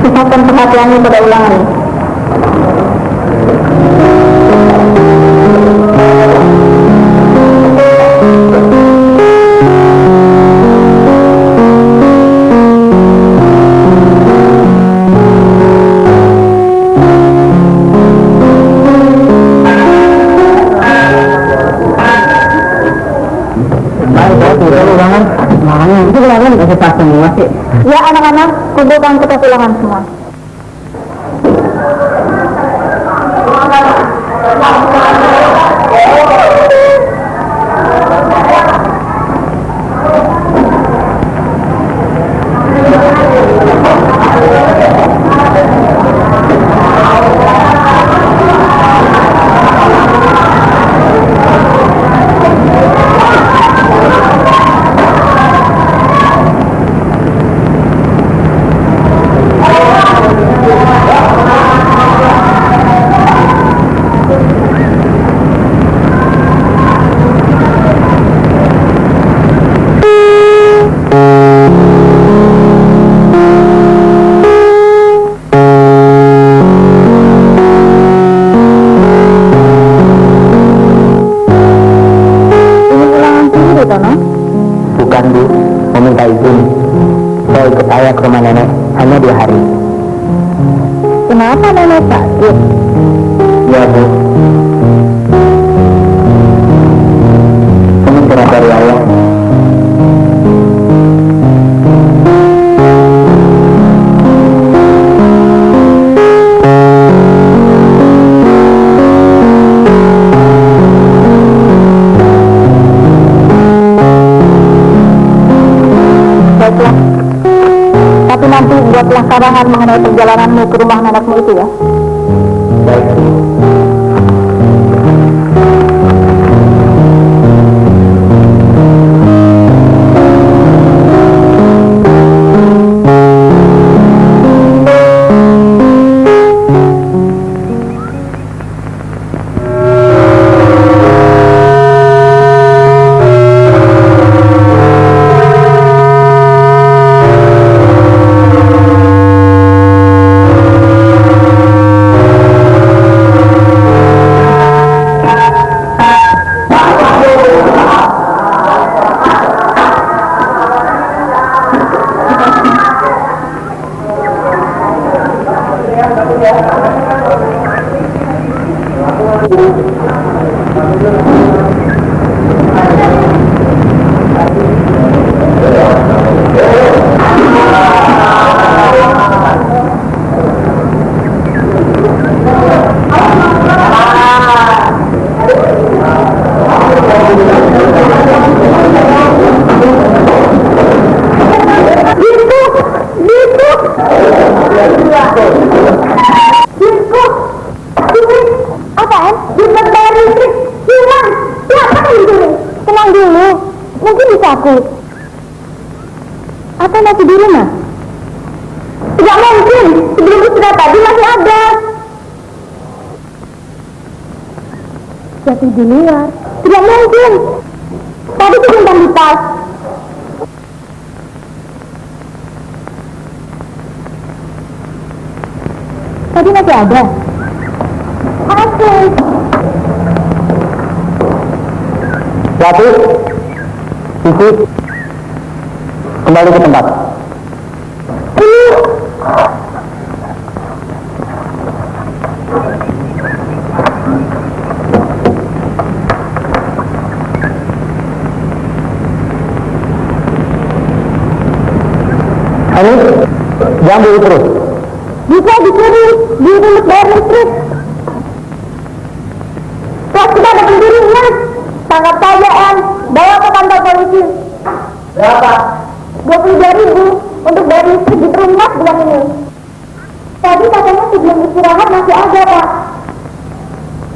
Pusatkan perhatianmu pada ulangan. Ya anak-anak, kumpulkan kertas ulangan semua. Bukan Bu, meminta izin. Saya ikut ayah ke rumah nenek hanya 2 hari. Kenapa nenek sakit? Ya Bu, kemungkinan dari ayah buatlah karangan mengenai perjalananmu ke rumah nenekmu itu ya. Baik. Apaan? Jumlah bayar listrik hilang. Siapa yang dicuri? Tenang dulu, mungkin disaku. Atau masih di rumah? Tidak mungkin, sebelum istirahat tadi masih ada. Jatuh di luar? Tidak mungkin. Tadi disimpan di tas. Tadi masih ada. Oke. Ratu, Sisi, kembali ke tempat. Ini, jangan dulu terus. Bisa dicuri di unit bayar listrik. Pas kita ada pencurinya, tangkap saja Em, bawa ke kantor polisi. Berapa? 22.000 untuk bayar listrik di rumah bulan ini. Tadi katanya sebelum istirahat masih ada Pak.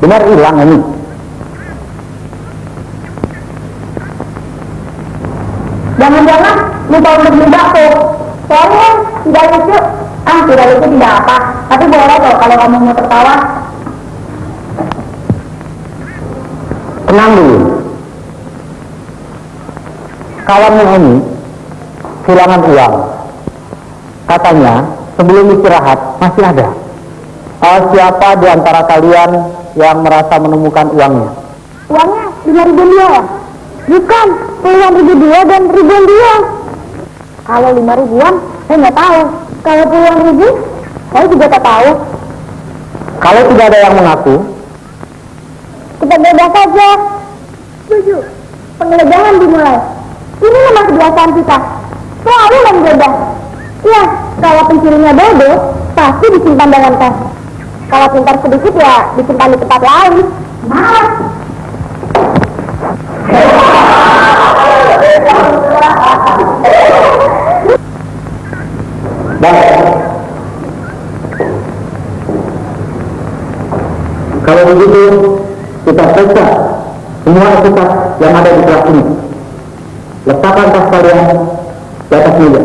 Benar hilang ini. Jangan-jangan lupa untuk beli bakso. Soalnya tidak lucu. Tidak lucu tidak apa. Tapi boleh kok kalau kamu mau tertawa. Tenang dulu. Kawanmu ini kehilangan uang. Katanya sebelum istirahat masih ada. Siapa di antara kalian yang merasa menemukan uangnya? Uangnya 5.000 dia ya? Bukan, puluhan ribu dia dan ribuan dia. Kalau 5.000-an, saya nggak tahu. Kalau puluhan ribu, saya juga tak tahu. Kalau tidak ada yang mengaku, Kita bebas saja. Setuju. Penggeledahan dimulai. Ini memang kebiasaan kita. Selalu menggeledah. Ya, kalau pencurinya bodoh, pasti disimpan dengan tas. Kalau pintar sedikit ya disimpan di tempat lain. Nah. baik. Kalau begitu, kita periksa semua etikat yang ada di kelas ini. Letakkan tas kalian di atas meja.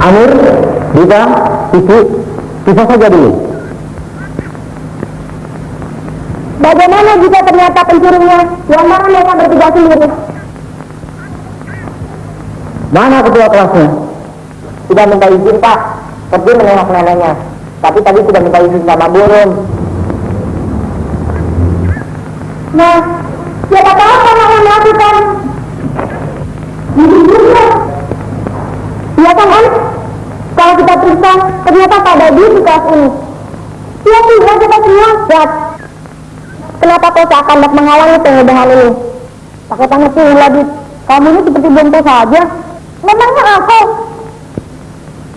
Amir, Dita, Sisi, bisa saja dulu. Bagaimana jika ternyata pencurinya yang mana mereka bertiga sendiri? Mana ketua kelasnya? Sudah minta izin Pak, pergi menengok neneknya. Tapi tadi sudah minta izin sama burung. Nah, siapa tahu karena yang melakukan juga. Iya kan Om? Kalau kita periksa, ternyata Pak Dadi di kelas ini. Iya kita semua lihat. Kenapa kau seakan menghalangi penggeledahan ini? Pakai tangan sih lagi. Kamu ini seperti bontot saja. Memangnya aku?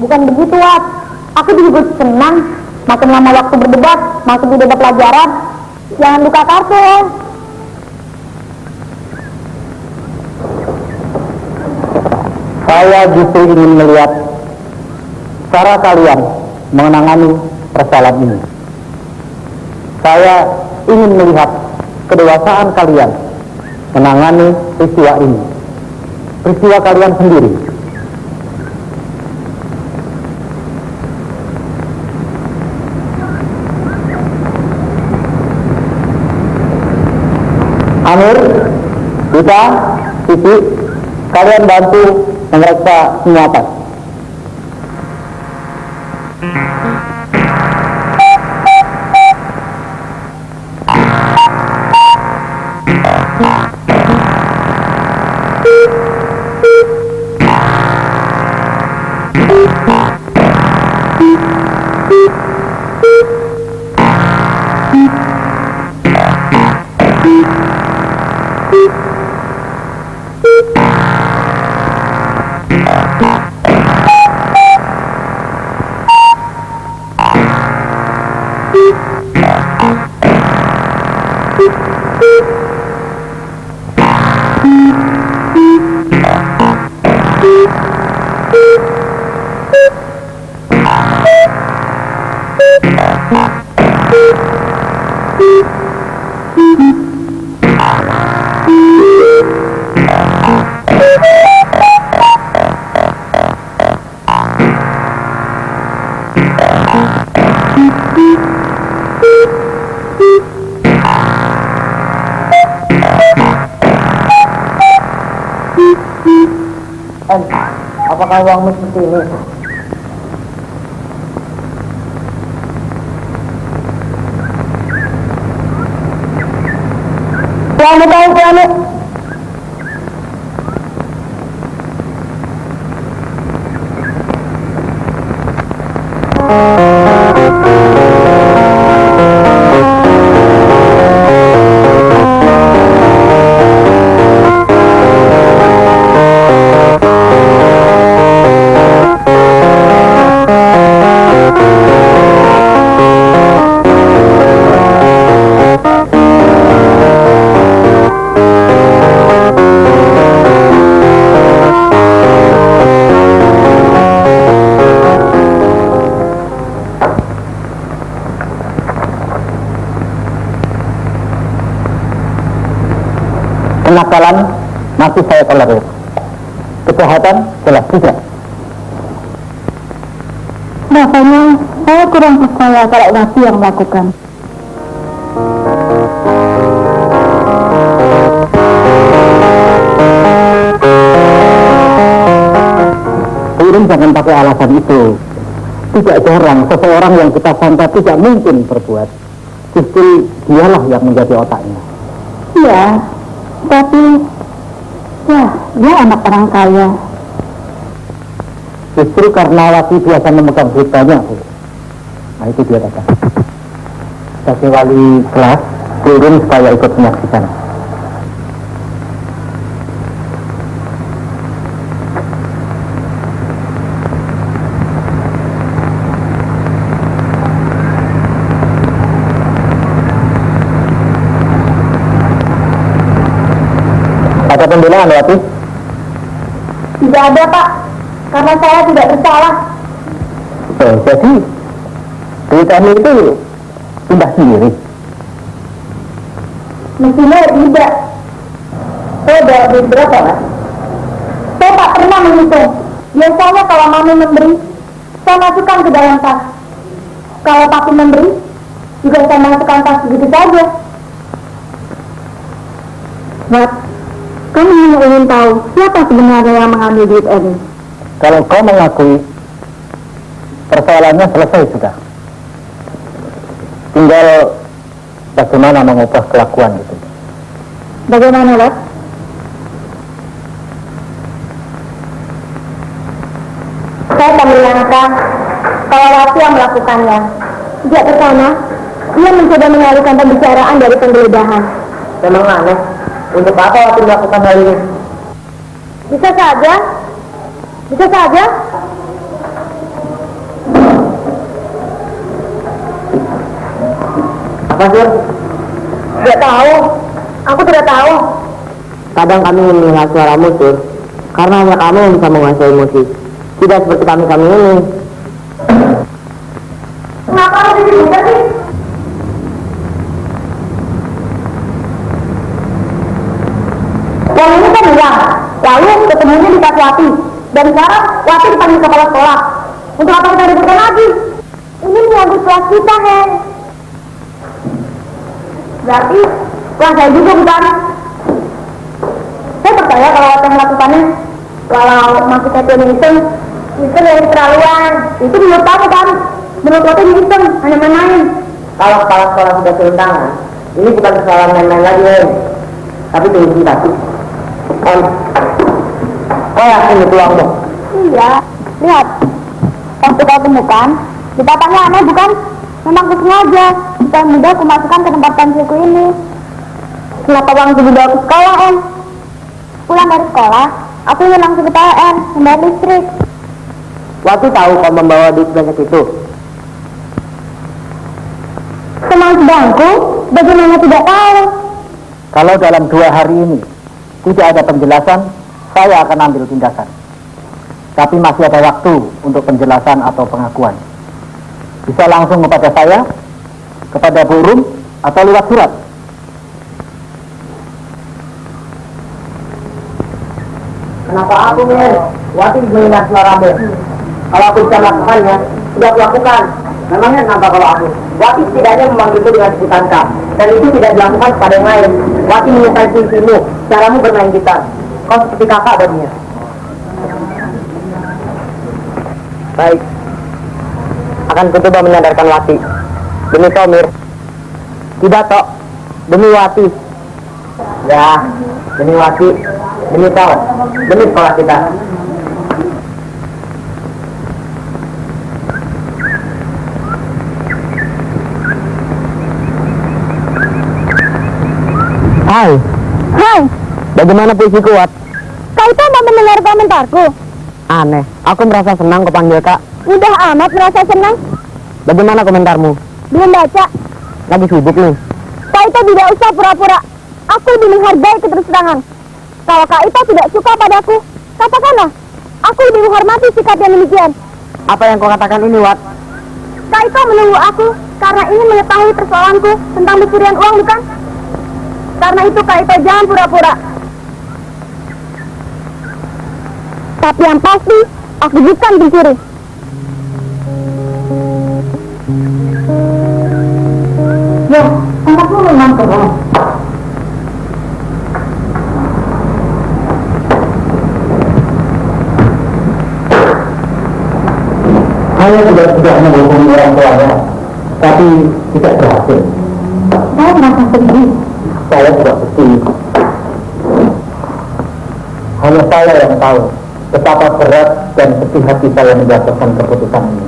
Bukan begitu, Wat. Aku juga senang. Makin lama waktu berdebat, makin tidak ada pelajaran. Jangan buka kartu. Saya justru ingin melihat cara kalian menangani persoalan ini. Saya ingin melihat kedewasaan kalian menangani peristiwa ini. Peristiwa kalian sendiri. Amir, kita, Siti, kalian bantu memeriksa semua tas. Apakah uangmu seperti ini? Kamu tahu kamu? Kenakalan masih saya tolerir. Kejahatan jelas tidak. Rasanya saya kurang percaya kalau Wati yang melakukan. Irin jangan pakai alasan itu. Tidak jarang seseorang yang kita sangka tidak mungkin berbuat, justru dialah yang menjadi otaknya. Iya, tapi ya dia anak orang kaya. Justru karena Wati biasa memegang duit banyak, Bu. Nah itu dia kata. Sebagai wali kelas, Irin supaya ikut menyaksikan. Ada pembelaan, Wati? Tidak ada, Pak, karena saya tidak bersalah. Jadi duit kami itu pindah sendiri. Mestinya tidak. Saya ada duit berapa, Mas? Saya tak pernah menghitung. Biasanya kalau Mami memberi, saya masukkan ke dalam tas. Kalau Papi memberi, juga saya masukkan tas begitu saja. Wat, kamu hanya ingin tahu siapa sebenarnya yang mengambil duit ini? Kalau kau mengakui, persoalannya selesai sudah. Tinggal bagaimana mengubah kelakuan itu. Bagaimana, Wat? Saya tak menyangka kalau Wati yang melakukannya. Sejak pertama, ia mencoba mengalihkan pembicaraan dari penggeledahan. Memang aneh. Untuk apa Wati melakukan hal ini? Bisa saja. Bisa saja. Apa Sur? Tidak tahu. Aku tidak tahu. Kadang kami mendengar suaramu Sur, karena hanya kamu yang bisa menguasai emosi. Tidak seperti kami ini. Kenapa harus dibuka sih? Yang ini kan hilang, lalu ketemunya di Kak Wati. Dan sekarang Wati dipanggil kepala sekolah. Untuk apa kita ributkan lagi? Ini menyangkut kelas kita, Hen. Berarti kelas saya juga bukan? Saya percaya kalau Wati melakukannya. Walau masih kayak iseng yang keterlaluan. Itu menurut kamu kan? Menurut Wati iseng, hanya main-main. Kalau kepala sekolah sudah turun tangan, ini bukan kesalahan main-main lagi Hen. Tapi tunggu sebentar. Oh yakin itu uangmu? Iya, lihat. Waktu kau temukan, dikatanya aneh bukan? Memang kesengaja. Kita mudah aku masukkan ke tempat pensilku ini. Kenapa uang itu dibawa ke sekolah, Em? Pulang dari sekolah, aku ingin langsung ke PLN, membayar listrik. Wati tahu kau membawa duit banyak itu. Teman sedangku, bagaimana tidak tahu? Kalau dalam 2 hari ini tidak ada penjelasan, saya akan ambil tindakan. Tapi masih ada waktu untuk penjelasan atau pengakuan. Bisa langsung kepada saya, kepada Bu Rum, atau lewat surat. Kenapa aku Hen? Wati mendengar suaramu. Kalau aku bisa melakukannya, sudah aku lakukan. Memangnya kenapa kalau aku? Wati setidaknya memanggilku dengan sebutan Kak. Dan itu tidak dilakukan kepada yang lain. Wati menyukai puisimu, caramu bermain gitar. Kau seperti kakak baginya. Baik. Akan coba menyadarkan Wati. Demi kau Mir. Tidak Tok. Demi Wati. Ya, demi Wati. Demi kau. Demi sekolah kita. Hai. Hai, Bagaimana puisi kuat? kau itu mau mendengar komentarku? Aneh. Aku merasa senang kau panggil Kak. Udah amat merasa senang. Bagaimana komentarmu? Belum baca. Lagi sibuk nih. Kak Ito tidak usah pura-pura. Aku lebih menghargai keterus-terangan. Kalau Kak Ito tidak suka padaku, katakanlah. Aku lebih menghormati sikap yang demikian. Apa yang kau katakan ini, Wat? Kak Ito menunggu aku karena ingin mengetahui persoalanku tentang pencurian uang, bukan? Karena itu Kak Ito jangan pura-pura. Tapi yang pasti, aku bukan pencuri. Ya, anakmu memang keren. Saya sudah menghubungi orang tuanya, tapi tidak berhasil. Saya merasa sedih. Saya sudah sedih. Hanya saya yang tahu betapa berat dan sedih hati saya menjatuhkan keputusan ini.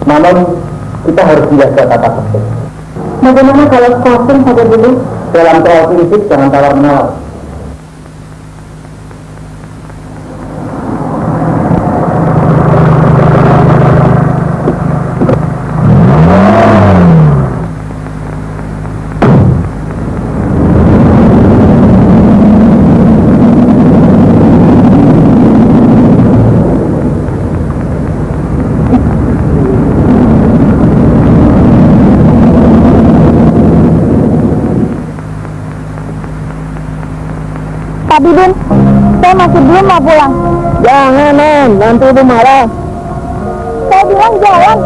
Namun, kita harus menjaga tata tertib. Bagaimana kalau skorsing saja dulu? Dalam soal prinsip jangan tawar-menawar. Pak Bidin, saya masih belum mau pulang. Jangan, Men. Nanti ibu marah. Saya bilang jalan.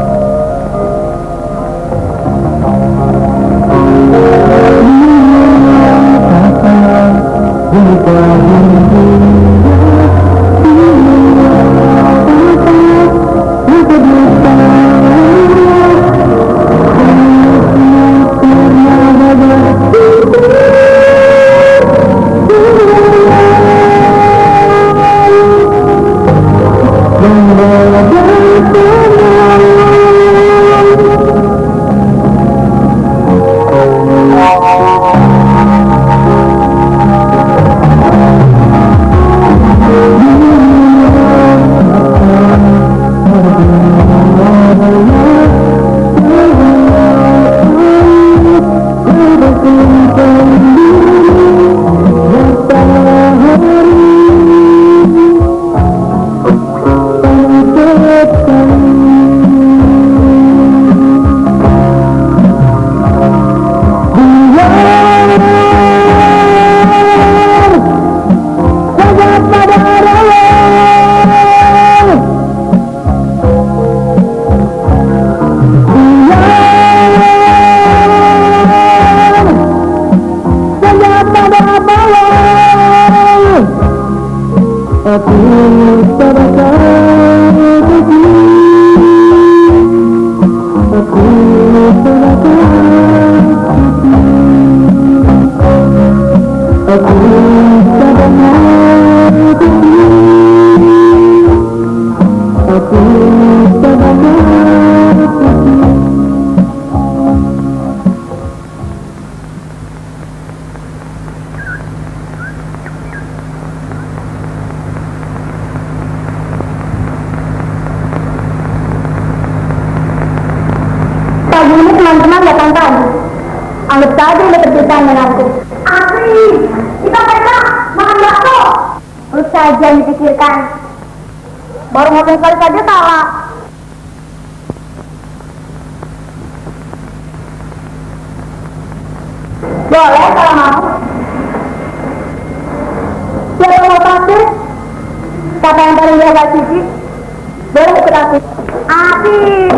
bawang. Aku serahkan diri. Aku serahkan hati. Aku serahkan diri. Aku serahkan hati. Pagi ini teman-teman datang pagi. Anggap saja ini perpisahan denganku. Asri, kita mereka makan bakso. Terus saja yang dipikirkan. Baru ngomong sekali saja salah. Boleh kalau mau. Siapa mau pasir? Kata yang paling jaga Cici. Boleh ikut aku. Asik.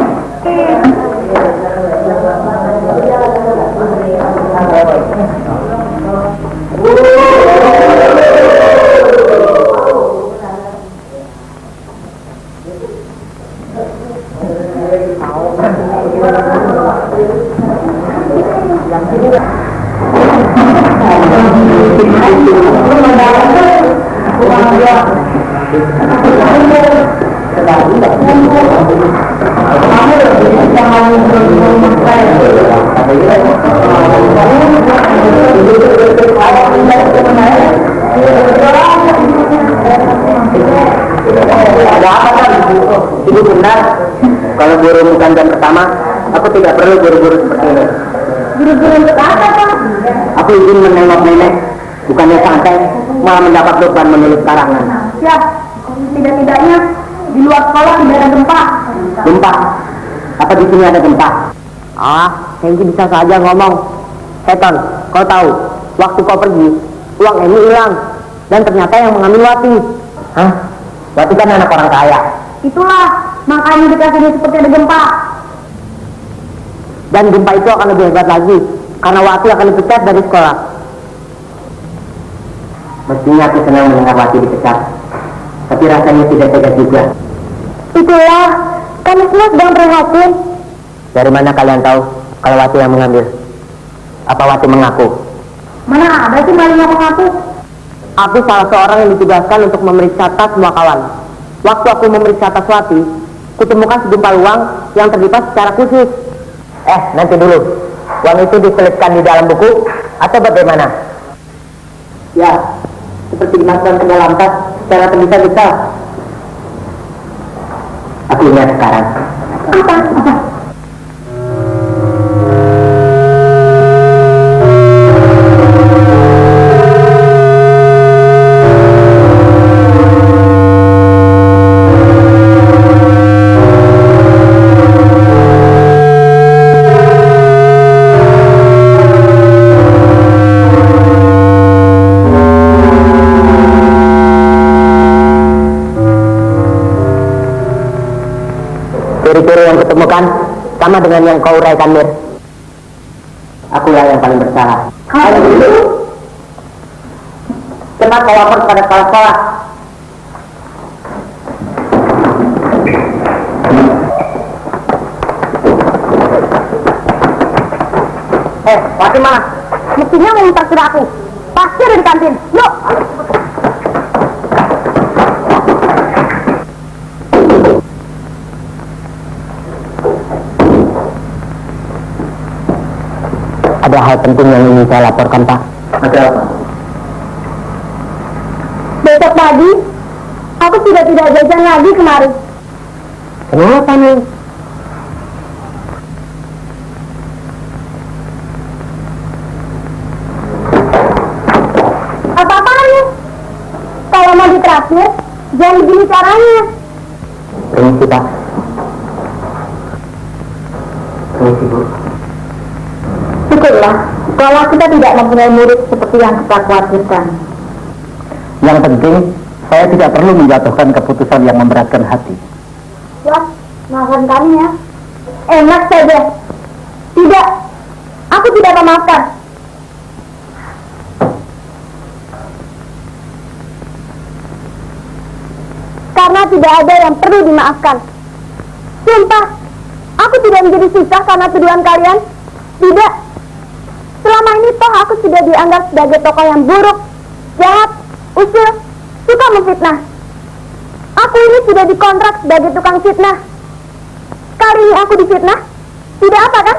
Ada apa kan? Ibu benar. Kalau buru bukan jam pertama, aku tidak perlu buru-buru seperti ini. Buru-buru untuk apa, Pak? Aku izin menengok nenek, bukannya santai, malah mendapat beban menulis karangan. Ya, tidak-tidaknya di luar sekolah tidak ada gempa. Gempa? Apa di sini ada gempa? Ah, Hengki bisa saja ngomong. Seton, kau tahu, waktu kau pergi, uang ini hilang. Dan ternyata yang mengambil Wati. Hah? Wati kan anak orang kaya. Itulah, makanya dikasih dia seperti ada gempa. Dan gempa itu akan lebih hebat lagi, karena Wati akan dipecat dari sekolah. Mestinya aku senang mendengar Wati dipecat, tapi rasanya tidak tega juga. Itulah, kami semua sedang prihatin. Dari mana kalian tahu kalau Wati yang mengambil? Apa Wati mengaku? Mana ada sih maling yang mengaku? Aku salah seorang yang ditugaskan untuk memeriksa tas semua kawan. Waktu aku memeriksa tas Wati, kutemukan segumpal uang yang terlipat secara khusus. Nanti dulu. Uang itu diselipkan di dalam buku atau bagaimana? Ya, seperti dimasukkan ke dalam tas secara tergesa-gesa. Aku ingat sekarang. Apa? Ciri-ciri yang kutemukan sama dengan yang kau uraikan, Mir. Akulah yang paling bersalah. Kalau begitu, Cepat kau lapor kepada kepala sekolah. Wati mana? mestinya mau traktir aku. Pasti ada di kantin. Yuk! Ada hal penting yang ingin saya laporkan, Pak. Ada apa? Besok pagi, aku sudah tidak jajan lagi kemarin. Kenapa nih? Apa-apaan nih? Kalau mau ditraktir, jangan begini caranya. Permisi, Pak. Permisi, Bu. Syukurlah, sekolah kita tidak mempunyai murid seperti yang kita khawatirkan. Yang penting, saya tidak perlu menjatuhkan keputusan yang memberatkan hati. Wah, maafkan kami ya. Enak saja. Tidak, aku tidak memaafkan. tidak ada yang perlu dimaafkan. Sumpah, aku tidak menjadi susah karena tuduhan kalian. Tidak. Selama ini toh aku sudah dianggap sebagai tokoh yang buruk, jahat, usil, suka memfitnah. Aku ini sudah dikontrak sebagai tukang fitnah. Kali ini aku difitnah, tidak apa kan?